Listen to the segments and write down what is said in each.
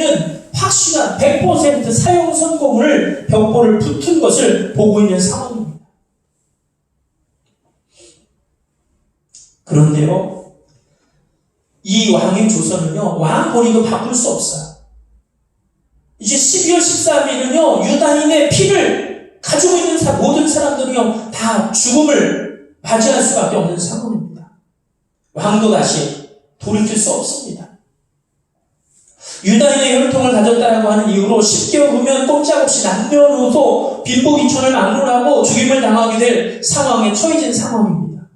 우리는 확실한 100% 사용 성공을 벽보를 붙은 것을 보고 있는 상황입니다. 그런데요, 이 왕의 조선은요, 왕 본인도 바꿀 수 없어요. 이제 12월 13일은요, 유다인의 피를 가지고 있는 모든 사람들이요, 다 죽음을 맞이할 수밖에 없는 상황입니다. 왕도 다시 돌이킬 수 없습니다. 유다인의 혈통을 가졌다라고 하는 이유로 10개월 후면 꼼짝없이 남녀노소 빈부귀천을 막론하고 죽임을 당하게 될 상황에 처해진 상황입니다.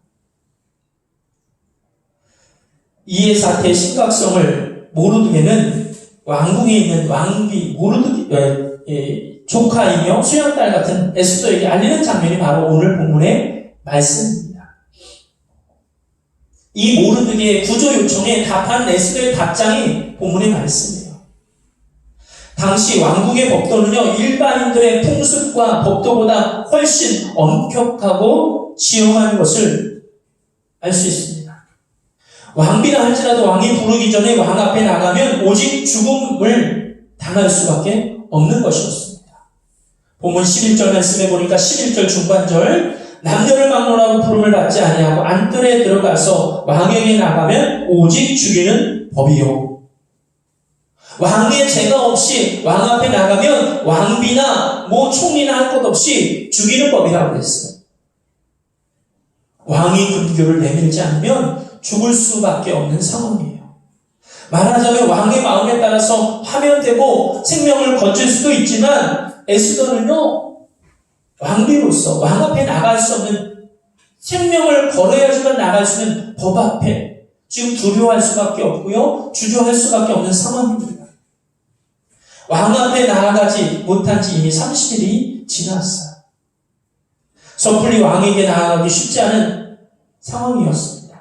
이의 사태의 심각성을 모르드게는 왕궁에 있는 왕비 모르드게 조카이며 수양딸 같은 에스더에게 알리는 장면이 바로 오늘 본문의 말씀입니다. 이 모르드게의 구조 요청에 답한 에스더의 답장이 본문의 말씀이에요. 당시 왕궁의 법도는요, 일반인들의 풍습과 법도보다 훨씬 엄격하고 지엄한 것을 알 수 있습니다. 왕비라 할지라도 왕이 부르기 전에 왕 앞에 나가면 오직 죽음을 당할 수밖에 없는 것이었습니다. 본문 11절 말씀해 보니까 11절 중반절, 남녀를 막론하고 부름을 받지 아니하고 안뜰에 들어가서 왕에게 나가면 오직 죽이는 법이요. 왕의 죄가 없이 왕 앞에 나가면 왕비나 총리나 할 것 없이 죽이는 법이라고 했어요. 왕이 금규를 내밀지 않으면 죽을 수밖에 없는 상황이에요. 말하자면 왕의 마음에 따라서 하면 되고 생명을 건질 수도 있지만 에스더는요, 왕비로서 왕 앞에 나갈 수 없는, 생명을 걸어야지만 나갈 수 있는 법 앞에 지금 두려워할 수밖에 없고요, 주저할 수밖에 없는 상황입니다. 왕 앞에 나아가지 못한 지 이미 30일이 지났어요. 섣불리 왕에게 나아가기 쉽지 않은 상황이었습니다.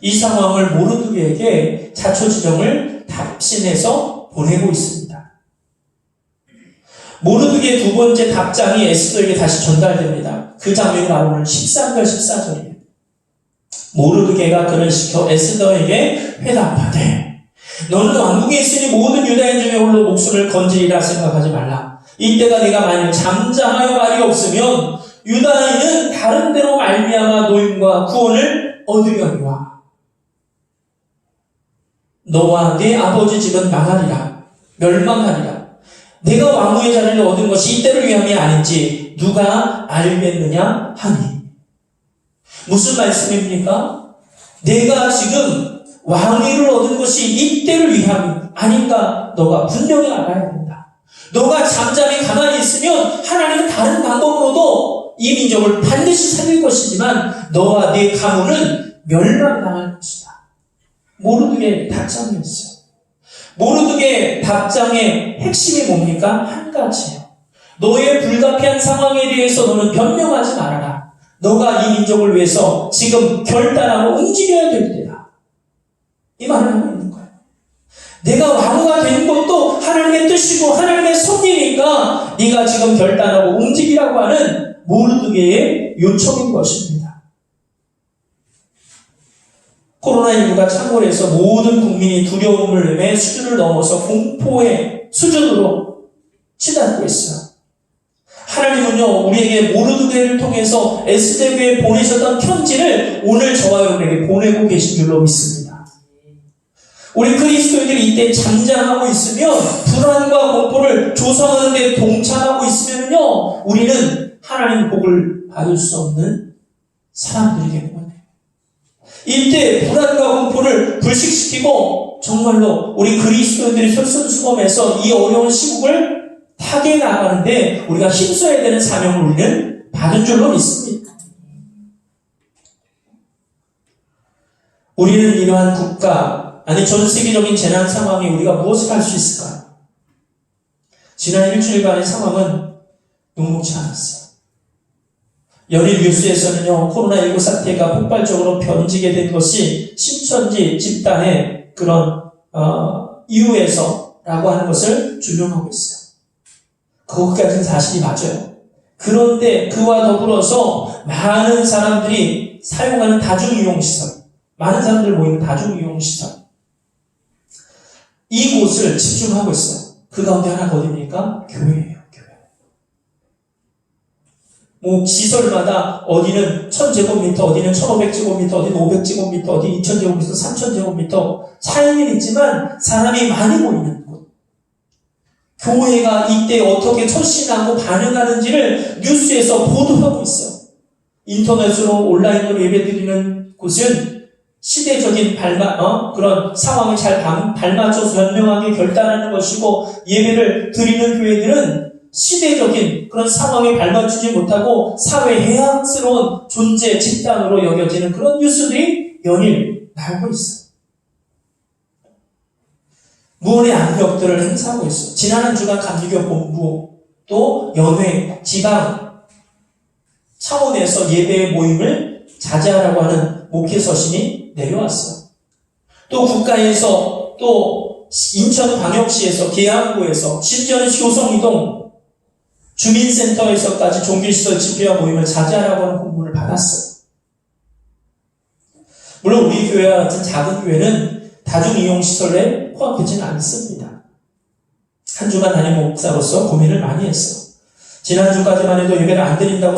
이 상황을 모르드게에게 자초지정을 답신해서 보내고 있습니다. 모르드게의 두 번째 답장이 에스더에게 다시 전달됩니다. 그 장면이 바로 오늘 13절 14절이에요. 모르드게가 그를 시켜 에스더에게 회답하되 너는 왕궁에 있으니 모든 유다인 중에 홀로 목숨을 건지리라 생각하지 말라. 이때가 네가 만일 잠잠하여 말이 없으면 유다인은 다른 데로 말미암아 노임과 구원을 얻으려니와 너와 네 아버지 집은 망하리라, 멸망하리라. 내가 왕후의 자리를 얻은 것이 이때를 위함이 아닌지 누가 알겠느냐 하니. 무슨 말씀입니까? 내가 지금 왕위를 얻은 것이 이때를 위함이 아닌가 너가 분명히 알아야 된다. 너가 잠잠히 가만히 있으면 하나님은 다른 방법으로도 이 민족을 반드시 살릴 것이지만 너와 네 가문은 멸망당할 것이다. 모르드게의 답장이었어요. 모르드게의 답장의 핵심이 뭡니까? 한 가지예요. 너의 불가피한 상황에 대해서 너는 변명하지 말아라. 너가 이 민족을 위해서 지금 결단하고 움직여야 될 때다. 이 말을 하고 있는 거예요. 내가 왕후가 된 것도 하나님의 뜻이고 하나님의 섭리니까 네가 지금 결단하고 움직이라고 하는 모르드게의 요청인 것입니다. 코로나19가 창궐해서 모든 국민이 두려움을 내매 수준을 넘어서 공포의 수준으로 치닫고 있어요. 하나님은요, 우리에게 모르드게를 통해서 에스더에게 보내셨던 편지를 오늘 저와 여러분에게 보내고 계신 줄로 믿습니다. 우리 그리스도인들이 이때 잠잠하고 있으면, 불안과 공포를 조성하는 데 동참하고 있으면요, 우리는 하나님 복을 받을 수 없는 사람들이 되는 거예요. 이때 불안과 공포를 불식시키고 정말로 우리 그리스도인들이 솔선수범해서 이 어려운 시국을 타게 나가는데 우리가 힘써야 되는 사명을 우리는 받은 줄로 믿습니다. 우리는 이러한 국가, 아니 전 세계적인 재난 상황에 우리가 무엇을 할 수 있을까요? 지난 일주일간의 상황은 녹록지 않았어요. 연일 뉴스에서는요, 코로나19 사태가 폭발적으로 번지게 된 것이 신천지 집단의 그런 이유에서라고 하는 것을 주장하고 있어요. 그것까지는 사실이 맞아요. 그런데 그와 더불어서 많은 사람들이 사용하는 다중이용시설, 많은 사람들 모이는 다중이용시설, 이곳을 집중하고 있어요. 그 가운데 하나가 어디입니까? 교회예요. 뭐 시설마다 어디는 1000제곱미터, 어디는 1500제곱미터, 어디는 500제곱미터, 어디 2000제곱미터, 3000제곱미터 차이는 있지만 사람이 많이 모이는 곳. 교회가 이때 어떻게 처신하고 반응하는지를 뉴스에서 보도하고 있어요. 인터넷으로 온라인으로 예배드리는 곳은 시대적인 그런 상황을 잘 발맞춰서 현명하게 결단하는 것이고, 예배를 드리는 교회들은 시대적인 그런 상황에 발맞추지 못하고 사회 해악스러운 존재 집단으로 여겨지는 그런 뉴스들이 연일 나오고 있어요. 무언의 암벽들을 행사하고 있어요. 지난 한 주간 감리교 본부 또 연회, 지방 차원에서 예배 모임을 자제하라고 하는 목회 서신이 내려왔어요. 또 국가에서 또 인천광역시에서 계양구에서 심지어는 효성이동 주민센터에서까지 종교시설 집회와 모임을 자제하라고 하는 공문을 받았어요. 물론 우리 교회와 같은 작은 교회는 다중이용시설에 포함되지는 않습니다. 한 주간 담임 목사로서 고민을 많이 했어요. 지난주까지만 해도 예배를 안 드린다고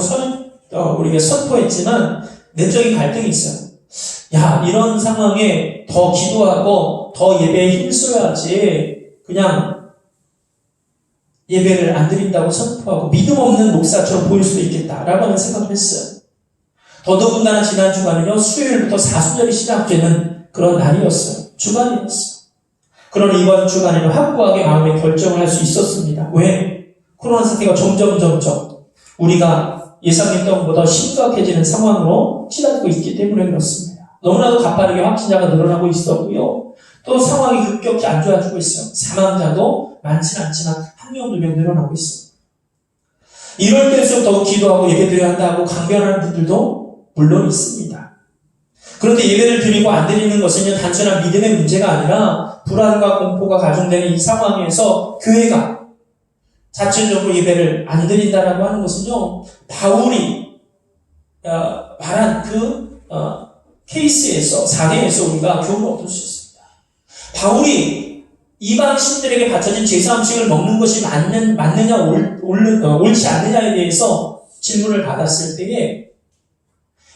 우리가 선포했지만 내적인 갈등이 있어요. 야, 이런 상황에 더 기도하고 더 예배에 힘써야지 그냥 예배를 안 드린다고 선포하고 믿음 없는 목사처럼 보일 수도 있겠다라고 하는 생각을 했어요. 더더군다나 지난 주간은요, 수요일부터 사순절이 시작되는 그런 날이었어요. 주간이었어요. 그러나 이번 주간에는 확고하게 마음의 결정을 할 수 있었습니다. 왜? 코로나 사태가 점점 우리가 예상했던 것보다 심각해지는 상황으로 치닫고 있기 때문에 그렇습니다. 너무나도 가파르게 확진자가 늘어나고 있었고요. 또 상황이 급격히 안 좋아지고 있어요. 사망자도 많지는 않지만 한 명, 두 명 늘어나고 있어요. 이럴 때일수록 더욱 기도하고 예배드려야 한다고 강변하는 분들도 물론 있습니다. 그런데 예배를 드리고 안 드리는 것은 단순한 믿음의 문제가 아니라 불안과 공포가 가중되는 이 상황에서 교회가 자체적으로 예배를 안 드린다라고 하는 것은요, 바울이 말한 그 케이스에서, 사례에서 우리가 교훈을 얻을 수 있습니다. 바울이 이방 신들에게 바쳐진 제사 음식을 먹는 것이 맞느냐, 옳지 않느냐에 대해서 질문을 받았을 때에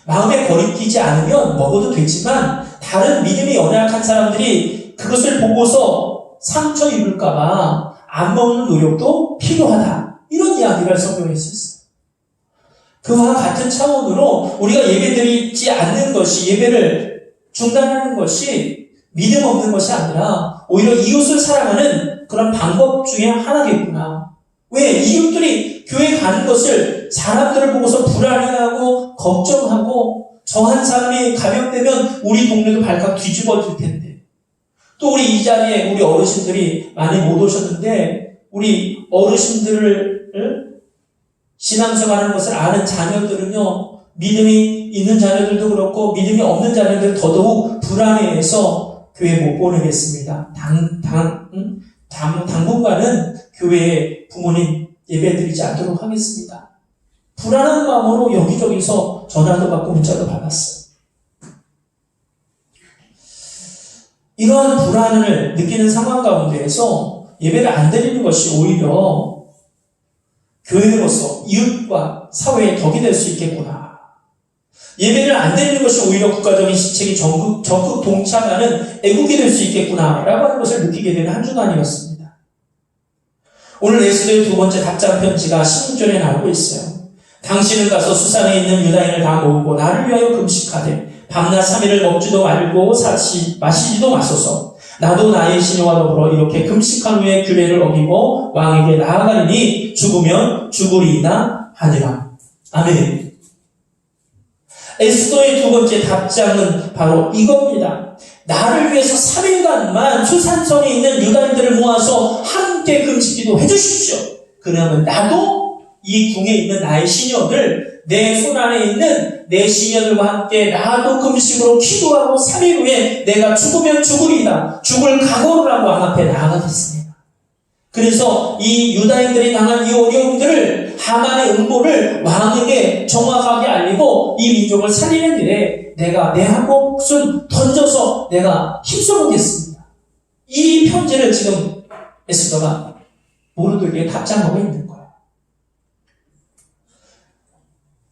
마음에 거리끼지 않으면 먹어도 되지만 다른 믿음이 연약한 사람들이 그것을 보고서 상처 입을까봐 안 먹는 노력도 필요하다. 이런 이야기를 성경했었어요. 그와 같은 차원으로 우리가 예배드리지 않는 것이, 예배를 중단하는 것이 믿음 없는 것이 아니라 오히려 이웃을 사랑하는 그런 방법 중에 하나겠구나. 왜? 이웃들이 교회 가는 것을 사람들을 보고서 불안해하고 걱정하고 저 한 사람이 감염되면 우리 동네도 발칵 뒤집어질 텐데, 또 우리 이 자리에 우리 어르신들이 많이 못 오셨는데 우리 어르신들을 신앙생활하는 것을 아는 자녀들은요, 믿음이 있는 자녀들도 그렇고 믿음이 없는 자녀들 더더욱 불안해해서 교회 못 보내겠습니다. 당분간은 교회에 부모님 예배드리지 않도록 하겠습니다. 불안한 마음으로 여기저기서 전화도 받고 문자도 받았어요. 이러한 불안을 느끼는 상황 가운데에서 예배를 안 드리는 것이 오히려 교회로서 이웃과 사회의 덕이 될 수 있겠구나. 예배를 안 드리는 것이 오히려 국가적인 시책이 적극 동참하는 애국이 될 수 있겠구나 라고 하는 것을 느끼게 되는 한 주간이었습니다. 오늘 에스더의 두 번째 답장 편지가 16절에 나오고 있어요. 당신은 가서 수산에 있는 유다인을 다 모으고 나를 위하여 금식하되 밤낮 3일을 먹지도 말고 마시지도 마소서. 나도 나의 시녀와 더불어 이렇게 금식한 후에 규례를 어기고 왕에게 나아가리니 죽으면 죽으리이다 하니라. 아멘. 에스더의 두 번째 답장은 바로 이겁니다. 나를 위해서 3일간만 수산성에 있는 유다인들을 모아서 함께 금식기도 해주십시오. 그러면 나도 이 궁에 있는 나의 시녀들, 내 손 안에 있는 내 시녀들과 함께 나도 금식으로 기도하고 3일 후에 내가 죽으면 죽으리이다. 죽을 각오를 하고 왕 앞에 나아가겠습니다. 그래서 이 유다인들이 당한 이 어려움들을, 하만의 음모를 왕에게 정확하게 알리고 이 민족을 살리는 일에 내가 내 한 목숨 던져서 내가 힘써보겠습니다. 이 편지를 지금 에스더가 모르드게에게 답장하고 있는 거예요.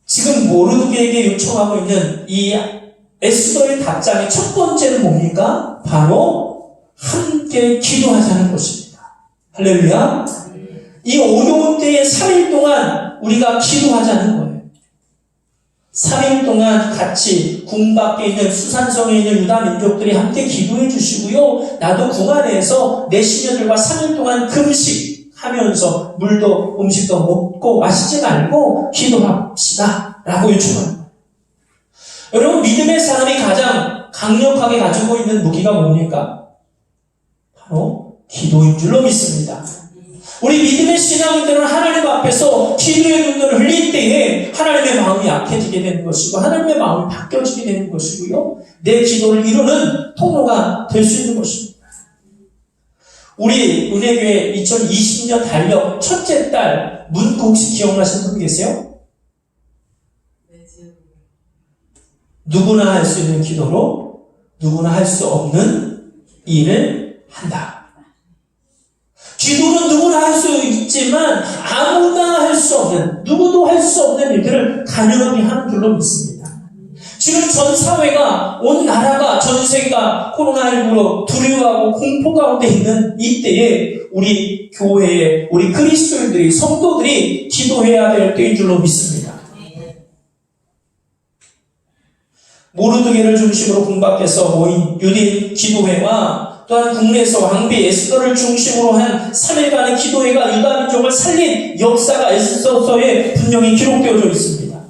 지금 모르드게에게 요청하고 있는 이 에스더의 답장의 첫 번째는 뭡니까? 바로 함께 기도하자는 것입니다. 할렐루야. 이 어려운 때에 3일 동안 우리가 기도하자는 거예요. 3일 동안 같이 궁 밖에 있는 수산성에 있는 유다 민족들이 함께 기도해 주시고요. 나도 궁 안에서 내 시녀들과 3일 동안 금식하면서 물도 음식도 먹고 마시지 말고 기도합시다 라고 요청합니다. 여러분, 믿음의 사람이 가장 강력하게 가지고 있는 무기가 뭡니까? 바로 기도인 줄로 믿습니다. 우리 믿음의 신앙인들은 하나님 앞에서 기도의 눈물을 흘릴 때에 하나님의 마음이 약해지게 되는 것이고 하나님의 마음이 바뀌어지게 되는 것이고요. 내 기도를 이루는 통로가 될 수 있는 것입니다. 우리 은혜교회 2020년 달력 첫째 달 문구 혹시 기억나시는 분 계세요? 누구나 할 수 있는 기도로 누구나 할 수 없는 일을 한다. 기도는 누구나 할 수 있지만 아무나 할 수 없는, 누구도 할 수 없는 일들을 가능하게 하는 줄로 믿습니다. 지금 전 사회가, 온 나라가, 전 세계가 코로나19로 두려워하고 공포 가운데 있는 이때에 우리 교회에, 우리 그리스도인들이, 성도들이 기도해야 될 때인 줄로 믿습니다. 모르드게를 중심으로 궁 밖에서 모인 유대인 기도회와 또한 국내에서 왕비 에스더를 중심으로 한 3일간의 기도회가 유다 민족을 살린 역사가 에스더서에 분명히 기록되어져 있습니다.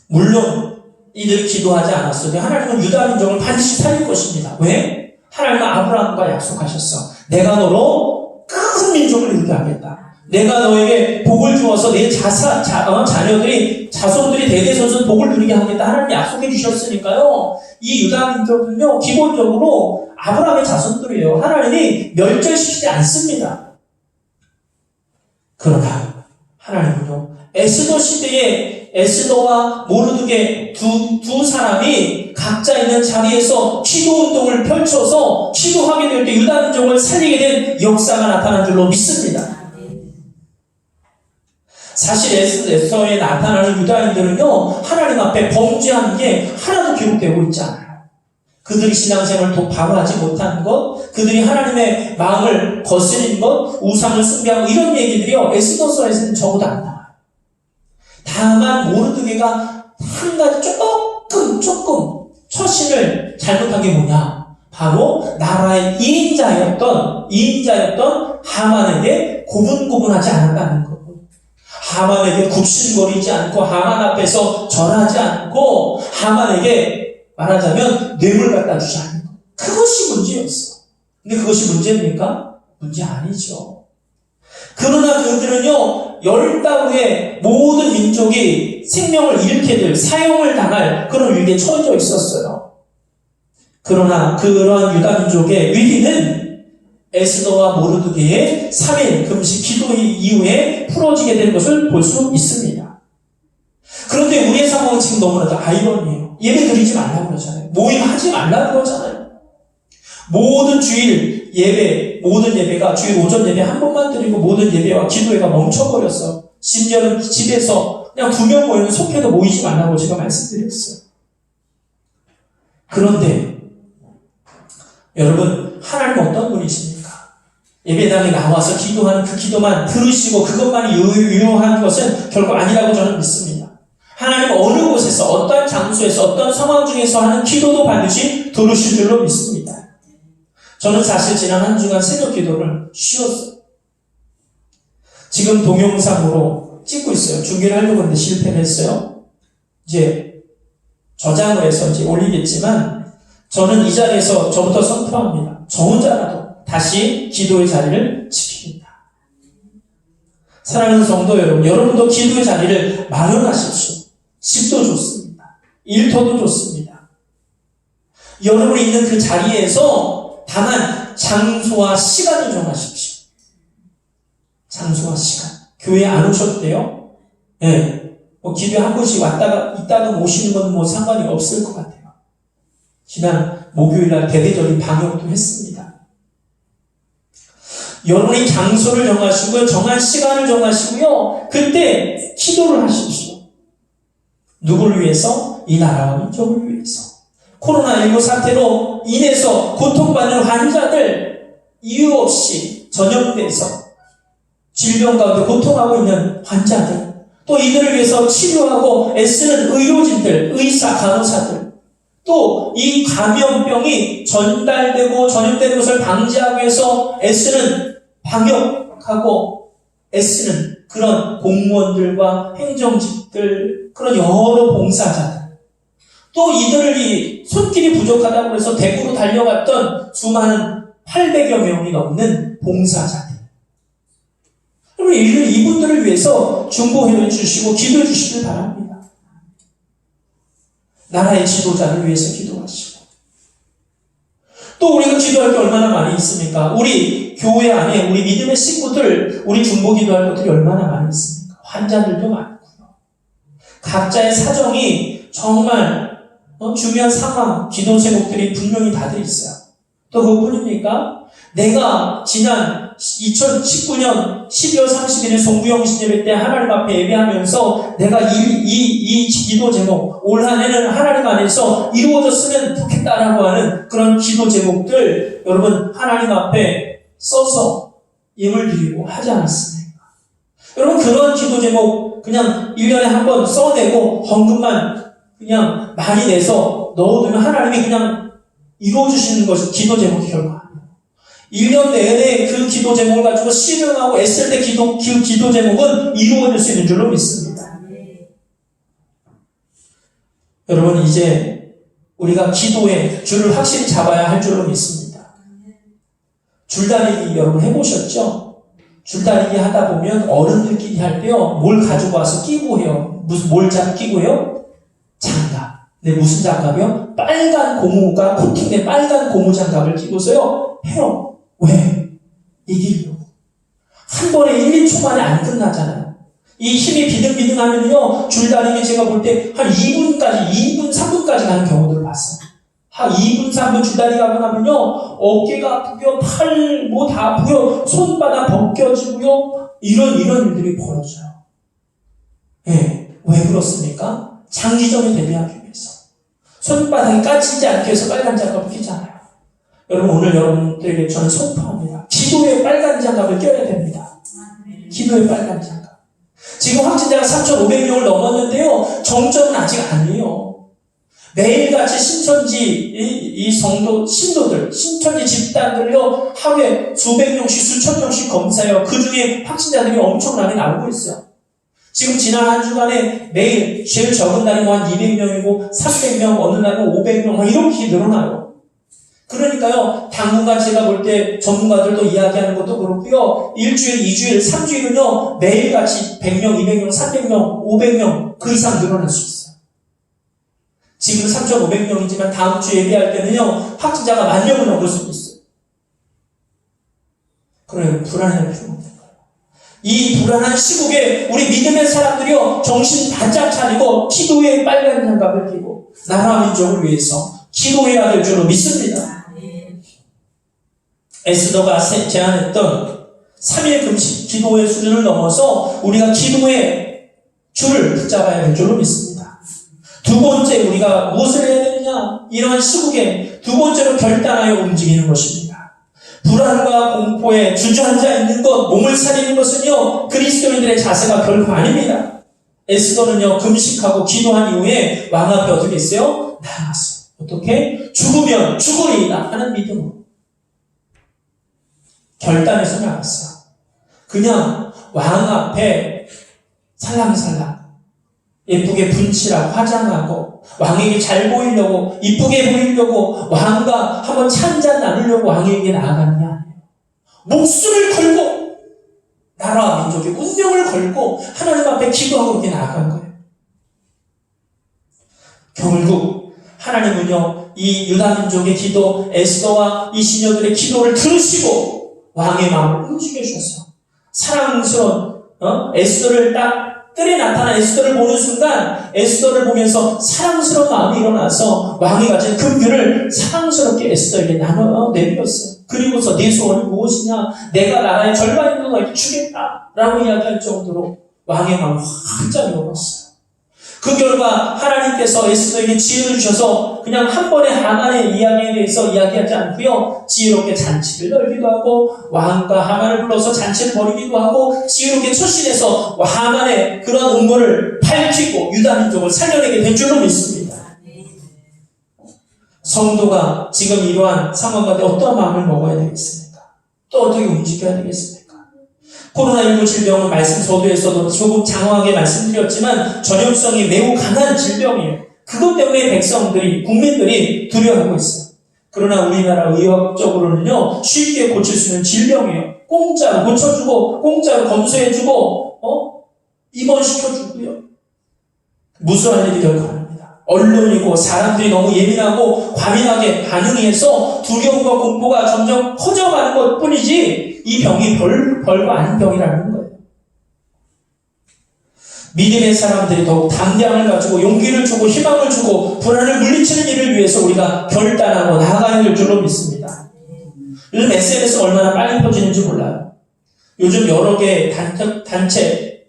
물론 이들이 기도하지 않았어도 하나님은 유다 민족을 반드시 살릴 것입니다. 왜? 하나님은 아브라함과 약속하셨어. 내가 너로 큰 민족을 이루게 하겠다. 내가 너에게 복을 주어서 내 자녀들이, 자손들이 대대손손 복을 누리게 하겠다. 하나님이 약속해 주셨으니까요. 이 유다 민족은요, 기본적으로 아브라함의 자손들이에요. 하나님이 멸절시키지 않습니다. 그러나 하나님은요, 에스더 시대에 에스더와 모르드게 두 사람이 각자 있는 자리에서 기도 운동을 펼쳐서 기도하게 될 때 유다 민족을 살리게 된 역사가 나타난 줄로 믿습니다. 사실 에스더에 나타나는 유다인들은요, 하나님 앞에 범죄한 게 하나도 기록되고 있지 않아요. 그들이 신앙생활을 바로하지 못한 것, 그들이 하나님의 마음을 거스린 것, 우상을 숭배하고 이런 얘기들이요, 에스더서에서는 적어도 안 나와요. 다만 모르드게가 한 가지 조금 처신을 잘못한 게 뭐냐? 바로 나라의 이인자였던 하만에게 고분고분하지 않았다는 것. 하만에게 굽신거리지 않고 하만 앞에서 절하지 않고 하만에게 말하자면 뇌물 갖다 주지 않는 것. 그것이 문제였어. 근데 그것이 문제입니까? 문제 아니죠. 그러나 그들은요, 10달 후에 모든 민족이 생명을 잃게 될, 사형을 당할 그런 위기에 처해져 있었어요. 그러나 그러한 유다 민족의 위기는 에스더와 모르드게의 3일 금식 기도 이후에 풀어지게 된 것을 볼 수 있습니다. 그런데 우리의 상황은 지금 너무나도 아이러니해요. 예배 드리지 말라고 그러잖아요. 모임하지 말라고 그러잖아요. 모든 예배가 주일 오전 예배 한 번만 드리고 모든 예배와 기도회가 멈춰버렸어. 심지어는 집에서 그냥 2명 모이는 속회도 모이지 말라고 제가 말씀드렸어요. 그런데 여러분, 하나님은 어떤 분이십니까? 예배당에 나와서 기도하는 그 기도만 들으시고 그것만이 유효한 것은 결코 아니라고 저는 믿습니다. 하나님은 어느 곳에서, 어떤 장소에서, 어떤 상황 중에서 하는 기도도 반드시 들으실 줄로 믿습니다. 저는 사실 지난 한 주간 새벽 기도를 쉬었어요. 지금 동영상으로 찍고 있어요. 준비를 하려고 했는데 실패를 했어요. 이제 저장을 해서 이제 올리겠지만 저는 이 자리에서 저부터 선포합니다. 저 혼자라도 다시 기도의 자리를 지킵니다. 사랑하는 성도 여러분, 여러분도 기도의 자리를 마련하십시오. 집도 좋습니다. 일터도 좋습니다. 여러분이 있는 그 자리에서 다만 장소와 시간을 정하십시오. 장소와 시간. 교회 안 오셔도 돼요? 네. 기도에 한 번씩 왔다가 있다가 오시는 건 상관이 없을 것 같아요. 지난 목요일날 대대적인 방역도 했습니다. 여러분이 장소를 정하시고요. 정한 시간을 정하시고요. 그때 기도를 하십시오. 누구를 위해서? 이 나라와 민족을 위해서. 코로나19 사태로 인해서 고통받는 환자들 이유 없이 전염돼서 질병 가운데 고통하고 있는 환자들, 또 이들을 위해서 치료하고 애쓰는 의료진들, 의사, 간호사들, 또 이 감염병이 전염되는 것을 방지하기 위해서 애쓰는 방역하고 애쓰는 그런 공무원들과 행정직들, 그런 여러 봉사자들, 또 이들이 손길이 부족하다고 해서 대구로 달려갔던 수많은 800여 명이 넘는 봉사자들. 여러분, 이분들을 위해서 중보해 주시고 기도해 주시길 바랍니다. 나라의 지도자를 위해서 기도하시고. 또 우리가 기도할 게 얼마나 많이 있습니까? 우리 교회 안에 우리 믿음의 식구들, 우리 중보 기도할 것들이 얼마나 많이 있습니까? 환자들도 많고요. 각자의 사정이 정말 중요한 상황, 기도 제목들이 분명히 다들 있어요. 또 그것뿐입니까? 내가 지난 2019년 12월 30일에 송구영신 예배 때 하나님 앞에 예배하면서 내가 이 기도 제목, 올 한 해는 하나님 안에서 이루어졌으면 좋겠다라고 하는 그런 기도 제목들 여러분 하나님 앞에 써서 예물 드리고 하지 않았습니까? 여러분 그런 기도 제목 그냥 1년에 한 번 써내고 헌금만 그냥 많이 내서 넣어두면 하나님이 그냥 이루어주시는 것이 기도 제목이 결과 아니에요. 1년 내내 그 기도 제목을 가지고 실행하고 애쓸 때 그 기도 제목은 이루어질 수 있는 줄로 믿습니다. 여러분 이제 우리가 기도의 줄을 확실히 잡아야 할 줄로 믿습니다. 줄다리기 여러분 해보셨죠? 줄다리기 하다 보면 어른들끼리 할 때요 뭘 가지고 와서 끼고 해요. 뭘 끼고 해요? 장갑. 네, 무슨 장갑이요? 빨간 고무가 코팅된 빨간 고무 장갑을 끼고서요 해요. 왜? 이기려고. 한 번에 1, 2초 만에 안 끝나잖아요. 이 힘이 비등비등하면요, 줄다리기 제가 볼 때 한 2분, 3분까지 가는 경우들을 봤어요. 한 2분, 3분 줄다리기 하고 나면요, 어깨가 아프고요, 팔, 다 아프고요, 손바닥 벗겨지고요, 이런 일들이 벌어져요. 예, 왜 그렇습니까? 장기전에 대비하기 위해서. 손바닥이 까지지 않기 위해서 빨간 장갑을 끼잖아요. 여러분 오늘 여러분들에게 저는 선포합니다. 기도의 빨간 장갑을 껴야 됩니다. 기도의 빨간 장갑. 지금 확진자가 3,500명을 넘었는데요. 정점은 아직 아니에요. 매일같이 신천지 신도들, 신천지 집단들요 하루에 수백 명씩 수천 명씩 검사해요. 그 중에 확진자들이 엄청나게 나오고 있어요. 지금 지난 한 주간에 매일 제일 적은 날이 한 200명이고 300명, 어느 날은 500명 이렇게 늘어나요. 그러니까요, 당분간 제가 볼 때 전문가들도 이야기하는 것도 그렇고요, 일주일, 2주일, 3주일은요, 매일같이 100명, 200명, 300명, 500명, 그 이상 늘어날 수 있어요. 지금 3,500명이지만 다음 주 예배할 때는요, 확진자가 10,000명을 넘을 수도 있어요. 그래요, 불안해할 필요가 없는 거예요. 이 불안한 시국에 우리 믿음의 사람들이요, 정신 바짝 차리고 기도의 빨간 장갑을 끼고 나라와 민족을 위해서 기도해야 될 줄로 믿습니다. 에스더가 제안했던 3일 금식 기도의 수준을 넘어서 우리가 기도의 줄을 붙잡아야 될 줄로 믿습니다. 두 번째 우리가 무엇을 해야 되느냐? 이러한 시국에 두 번째로 결단하여 움직이는 것입니다. 불안과 공포에 주저앉아 있는 것, 몸을 사리는 것은요 그리스도인들의 자세가 결코 아닙니다. 에스더는요 금식하고 기도한 이후에 왕 앞에 어떻게 했어요? 나아갔어요. 어떻게? 죽으면 죽으리이다 하는 믿음으로 결단해서 나갔어요. 그냥 왕 앞에 살랑살랑 예쁘게 분칠하고 화장하고 왕에게 잘 보이려고 이쁘게 보이려고 왕과 한번 차 한잔 나누려고 왕에게 나아가는 게 아니에요. 목숨을 걸고 나라와 민족의 운명을 걸고 하나님 앞에 기도하고 이렇게 나아간 거예요. 결국 하나님은요 이 유다민족의 기도, 에스더와 이 시녀들의 기도를 들으시고 왕의 마음을 움직여 주셨어요. 사랑스러운 에스더를 딱 뜰에 나타난 에스더를 보는 순간 에스더를 보면서 사랑스러운 마음이 일어나서 왕이 가진 금규를 사랑스럽게 에스더에게 나눠 내밀었어요. 그리고서 네 소원이 무엇이냐? 내가 나라의 절반이라도 너에게 주겠다 라고 이야기할 정도로 왕의 마음을 활짝 열었어요. 그 결과 하나님께서 에스더에게 지혜를 주셔서 그냥 한 번에 하만의 이야기에 대해서 이야기하지 않고요, 지혜롭게 잔치를 열기도 하고 왕과 하만을 불러서 잔치를 벌이기도 하고 지혜롭게 처신해서 하만의 그런 음모를 밝히고 유다 민족을 살려내게 된 줄로 믿습니다. 성도가 지금 이러한 상황 가운데 어떤 마음을 먹어야 되겠습니까? 또 어떻게 움직여야 되겠습니까? 코로나19 질병은 말씀 서두에서도 조금 장황하게 말씀드렸지만 전염성이 매우 강한 질병이에요. 그것 때문에 백성들이, 국민들이 두려워하고 있어요. 그러나 우리나라 의학적으로는요, 쉽게 고칠 수 있는 질병이에요. 공짜로 고쳐주고, 공짜로 검사해주고, 입원시켜주고요. 무수한 일이 결코 합니다. 언론이고 사람들이 너무 예민하고 과민하게 반응해서 두려움과 공포가 점점 커져가는 것 뿐이지 이 병이 별거 아닌 병이라는 거예요. 믿음의 사람들이 더욱 담대함을 가지고 용기를 주고 희망을 주고 불안을 물리치는 일을 위해서 우리가 결단하고 나아가야 될 줄로 믿습니다. 요즘 SNS 얼마나 빨리 퍼지는지 몰라요. 요즘 여러 개의 단체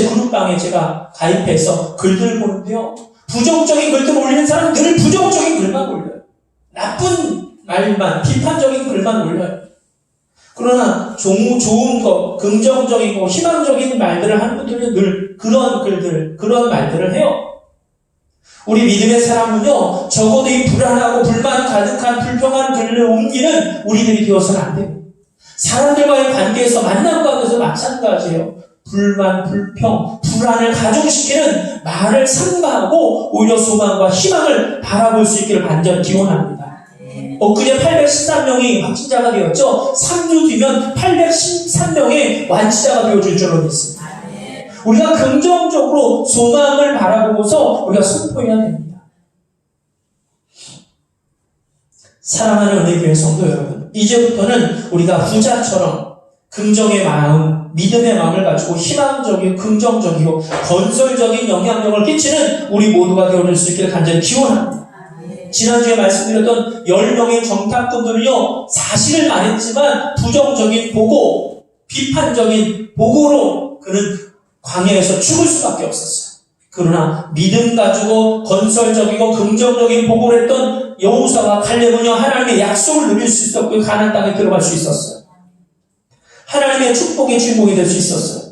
그룹방에 제가 가입해서 글들을 보는데요. 부정적인 글들 올리는 사람은 늘 부정적인 글만 올려요. 나쁜 말만, 비판적인 글만 올려요. 그러나 좋은 거, 긍정적인 거, 희망적인 말들을 하는 분들은 늘 그런 글들, 그런 말들을 해요. 우리 믿음의 사람은요, 적어도 이 불안하고 불만 가득한 불평한 글을 옮기는 우리들이 되어서는 안 돼요. 사람들과의 관계에서 만남 가운데서 마찬가지예요. 불만, 불평, 불안을 가중시키는 말을 삼가하고 오히려 소망과 희망을 바라볼 수 있기를 간절히 기원합니다. 엊그제 813명이 확진자가 되었죠. 3주 뒤면 813명의 완치자가 되어줄 줄로 믿습니다. 우리가 긍정적으로 소망을 바라보고서 우리가 선포해야 됩니다. 사랑하는 은혜교회 성도 여러분, 이제부터는 우리가 부자처럼 긍정의 마음, 믿음의 마음을 가지고 희망적이고 긍정적이고 건설적인 영향력을 끼치는 우리 모두가 되어줄 수 있기를 간절히 기원합니다. 지난주에 말씀드렸던 10명의 정탐꾼들은요, 사실을 말했지만 부정적인 보고, 비판적인 보고로 그는 광야에서 죽을 수밖에 없었어요. 그러나 믿음 가지고 건설적이고 긍정적인 보고를 했던 여호수아와 칼렙은요, 하나님의 약속을 누릴 수 있었고 가나안 땅에 들어갈 수 있었어요. 하나님의 축복의 주인공이 될 수 있었어요.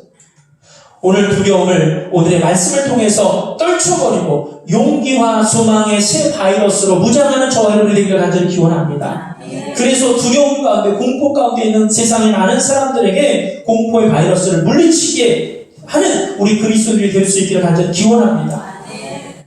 오늘 두려움을 오늘의 말씀을 통해서 떨쳐버리고 용기와 소망의 새 바이러스로 무장하는 저와 여러분이 되기를 간절히 기원합니다. 그래서 두려움 가운데, 공포 가운데 있는 세상의 많은 사람들에게 공포의 바이러스를 물리치게 하는 우리 그리스도인들이 될 수 있기를 간절히 기원합니다.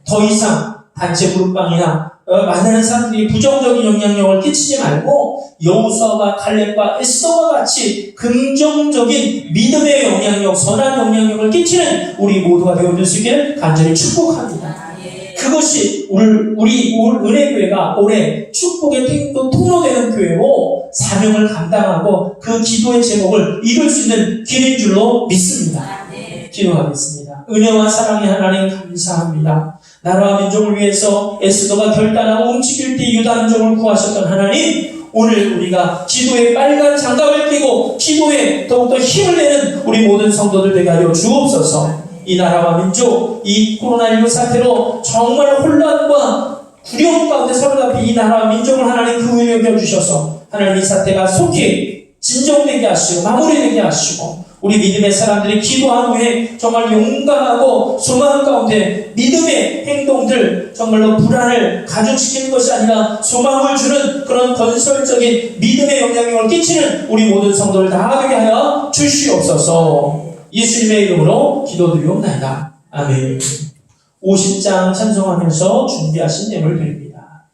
더 이상 단체 그룹방이나 많은 사람들이 부정적인 영향력을 끼치지 말고 여호수아와 칼렙과 에스더와 같이 긍정적인 믿음의 영향력, 선한 영향력을 끼치는 우리 모두가 되어줄 수 있기를 간절히 축복합니다. 그것이 우리 은혜교회가 올해 축복의 통로되는 교회로 사명을 감당하고 그 기도의 제목을 이룰 수 있는 길인 줄로 믿습니다. 기도하겠습니다. 은혜와 사랑의 하나님 감사합니다. 나라와 민족을 위해서 에스더가 결단하고 움직일 때 유다 민족을 구하셨던 하나님, 오늘 우리가 기도에 빨간 장갑을 끼고 기도에 더욱더 힘을 내는 우리 모든 성도들 되게 하여 주옵소서. 이 나라와 민족, 이 코로나19 사태로 정말 혼란과 두려움 가운데 사로잡힌 이 나라와 민족을 하나님 긍휼히 여겨주셔서 하나님 이 사태가 속히 진정되게 하시고 마무리되게 하시고 우리 믿음의 사람들이 기도한 후에 정말 용감하고 소망 가운데 믿음의 행동들, 정말로 불안을 가중시키는 것이 아니라 소망을 주는 그런 건설적인 믿음의 영향력을 끼치는 우리 모든 성도를 다 되게 하여 주시옵소서. 예수님의 이름으로 기도드리옵나이다. 아멘. 50장 찬송하면서 준비하신 예물 드립니다.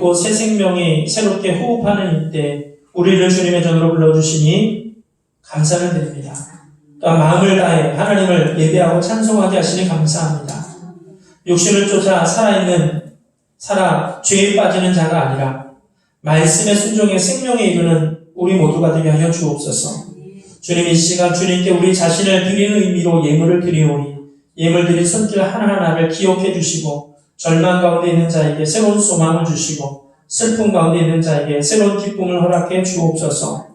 얻고 새 생명이 새롭게 호흡하는 이때 우리를 주님의 전으로 불러주시니 감사를 드립니다. 또한 마음을 다해 하나님을 예배하고 찬송하게 하시니 감사합니다. 육신을 쫓아 죄에 빠지는 자가 아니라 말씀의 순종에 생명에 이르는 우리 모두가 되게 하여 주옵소서. 주님, 이 시간 주님께 우리 자신을 드리는 의미로 예물을 드리오니 예물 드린 손길 하나하나를 기억해 주시고 절망 가운데 있는 자에게 새로운 소망을 주시고 슬픔 가운데 있는 자에게 새로운 기쁨을 허락해 주옵소서.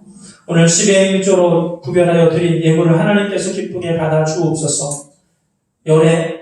오늘 10의 1조로 구별하여 드린 예물을 하나님께서 기쁘게 받아 주옵소서. 열에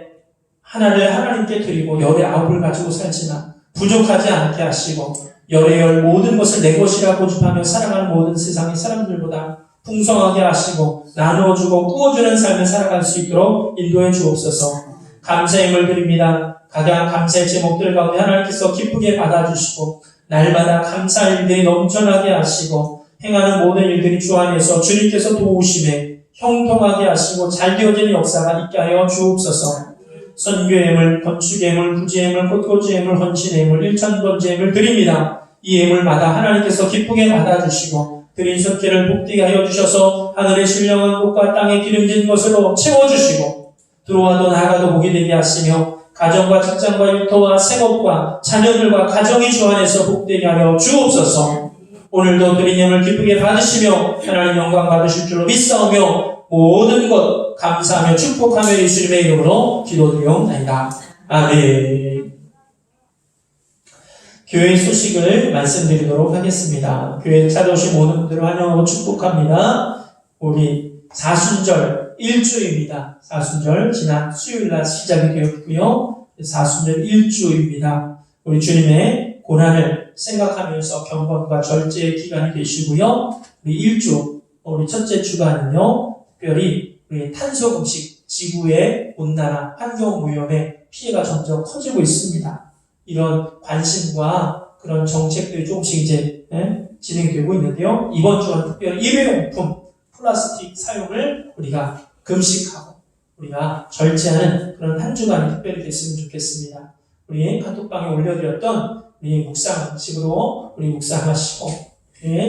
하나를 하나님께 드리고 열에 아홉을 가지고 살지만 부족하지 않게 하시고 열의 열 모든 것을 내 것이라 고집하며 사랑하는 모든 세상의 사람들보다 풍성하게 하시고 나누어주고 꾸어주는 삶을 살아갈 수 있도록 인도해 주옵소서. 감사의 예물 드립니다. 각양 감사의 제목들 가운데 하나님께서 기쁘게 받아주시고 날마다 감사 일들이 넘쳐나게 하시고 행하는 모든 일들이 주 안에서 주님께서 도우심에 형통하게 하시고 잘 되어지는 역사가 있게 하여 주옵소서. 선교의 예물, 건축의 예물, 구제의 예물, 꽃꽂이의 예물, 헌신의 예물, 일천번제의 예물 드립니다. 이 예물마다 하나님께서 기쁘게 받아주시고 드린 손길을 복되게 하여 주셔서 하늘의 신령한 곳과 땅에 기름진 것으로 채워주시고 들어와도 나가도 복이 되게 하시며 가정과 직장과 일터와 생업과 자녀들과 가정이 주 안에서 복되게 하여 주옵소서. 오늘도 드린 예물 기쁘게 받으시며 하나님 영광 받으실 줄로 믿사오며 모든 것 감사하며 축복하며 예수님의 이름으로 기도드리옵나이다. 아멘. 교회 소식을 말씀드리도록 하겠습니다. 교회에 찾아오신 모든 분들을 환영하고 축복합니다. 우리 사순절 1주입니다. 사순절 지난 수요일날 시작이 되었고요. 사순절 1주입니다. 우리 주님의 고난을 생각하면서 경건과 절제의 기간이 되시고요. 우리 1주, 우리 첫째 주간은요. 특별히 우리 탄소음식, 지구의 온난화, 환경오염의 피해가 점점 커지고 있습니다. 이런 관심과 그런 정책들이 조금씩 이제 진행되고 있는데요. 이번 주는 특별히 일회용품, 플라스틱 사용을 우리가 금식하고 우리가 절제하는 그런 한 주간이 특별히 됐으면 좋겠습니다. 우리 카톡방에 올려드렸던 우리 묵상식으로 우리 묵상하시고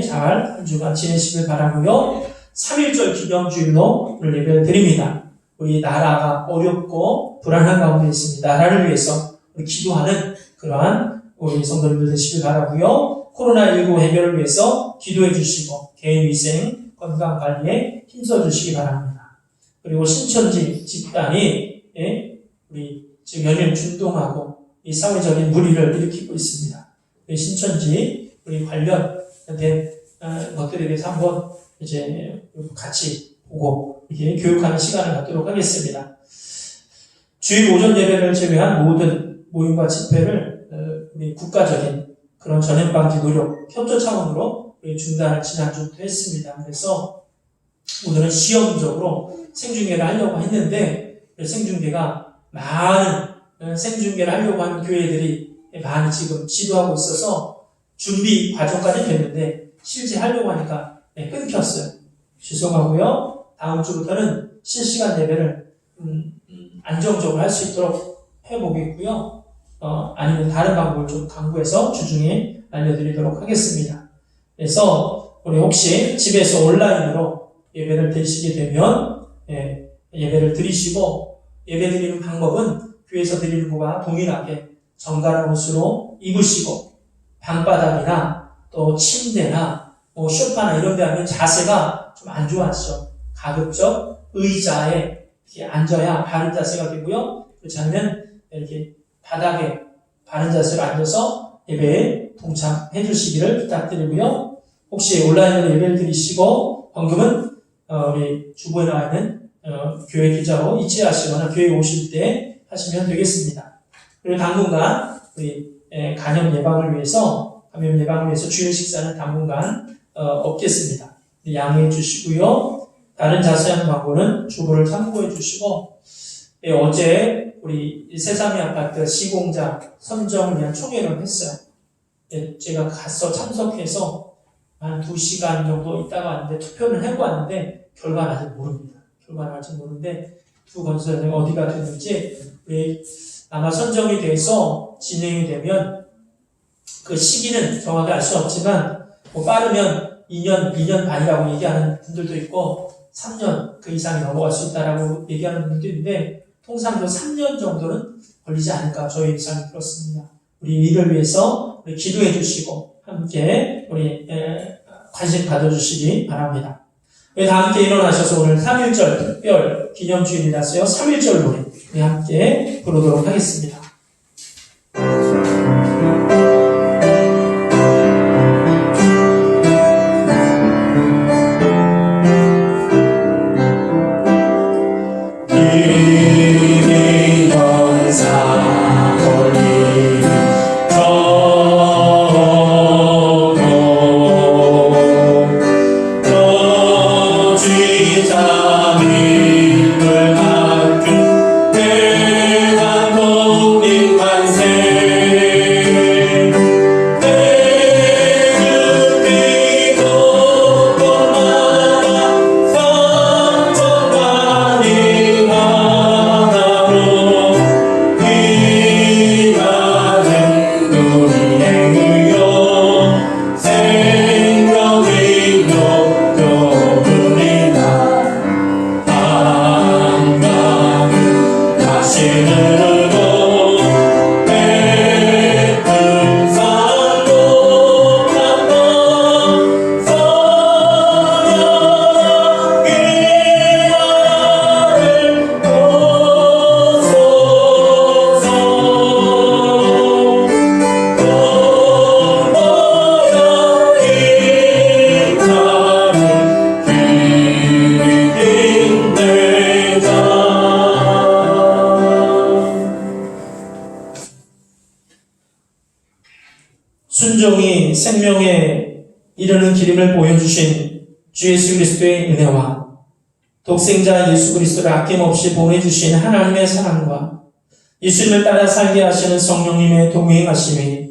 잘 한 주간 지내시길 바라고요. 3.1절 기념주일로 오늘 예배를 드립니다. 우리 나라가 어렵고 불안한 가운데 있습니다. 나라를 위해서 우리 기도하는 그러한 우리 성도님들 되시길 바라고요. 코로나19 해결을 위해서 기도해 주시고 개인위생, 건강관리에 힘써 주시기 바랍니다. 그리고 신천지 집단이 우리 지금 연일 준동하고 이 사회적인 물의를 일으키고 있습니다. 우리 신천지 우리 관련된 것들에 대해서 한번 이제 같이 보고 이렇게 교육하는 시간을 갖도록 하겠습니다. 주일 오전 예배를 제외한 모든 모임과 집회를 우리 국가적인 그런 전염 방지 노력 협조 차원으로 우리 중단을 지난주부터 했습니다. 그래서 오늘은 시험적으로 생중계를 하려고 했는데 생중계가 많은 생중계를 하려고 하는 교회들이 많이 지금 지도하고 있어서 준비 과정까지 됐는데 실제 하려고 하니까 끊겼어요. 죄송하고요. 다음 주부터는 실시간 예배를 안정적으로 할 수 있도록 해보겠고요. 아니면 다른 방법을 좀 강구해서 주중에 알려드리도록 하겠습니다. 그래서 우리 혹시 집에서 온라인으로 예배를 드리시게 되면 예배를 드리시고 예배 드리는 방법은 교회에서 드리는 것과 동일하게 정갈한 옷으로 입으시고 방바닥이나 또 침대나 소파나 이런 데 하면 자세가 좀 안 좋아지죠. 가급적 의자에 이렇게 앉아야 바른 자세가 되고요. 그렇지 않으면 이렇게 바닥에 바른 자세로 앉아서 예배에 동참해 주시기를 부탁드리고요. 혹시 온라인으로 예배를 드리시고 헌금은 우리 주보에 나와 있는 교회 계좌로 이체하시거나 교회에 오실 때 하시면 되겠습니다. 그리고 당분간 우리 감염 예방을 위해서 주일 식사는 당분간 없겠습니다. 양해해 주시고요. 다른 자세한 광고는 주보를 참고해 주시고 어제 우리 세상의 아파트 시공자 선정을 위한 총회를 했어요. 제가 가서 참석해서 한 2시간 정도 있다가 왔는데 투표를 하고 왔는데 결과는 아직 모르는데 두 건설은 어디가 됐는지 아마 선정이 돼서 진행이 되면 그 시기는 정확히 알 수 없지만 뭐 빠르면 2년, 2년 반이라고 얘기하는 분들도 있고 3년 그 이상이 넘어갈 수 있다라고 얘기하는 분들도 있는데 통상 3년 정도는 걸리지 않을까 저희 예상이 그렇습니다. 우리 이를 위해서 우리 기도해 주시고 함께 우리 관심 가져주시기 바랍니다. 우리 다 함께 일어나셔서 오늘 3.1절 특별 기념주일이라서요 3.1절 노래 우리 함께 부르도록 하겠습니다. 순종이 생명에 이르는 길임을 보여주신 주 예수 그리스도의 은혜와 독생자 예수 그리스도를 아낌없이 보내주신 하나님의 사랑과 예수님을 따라 살게 하시는 성령님의 동행하심이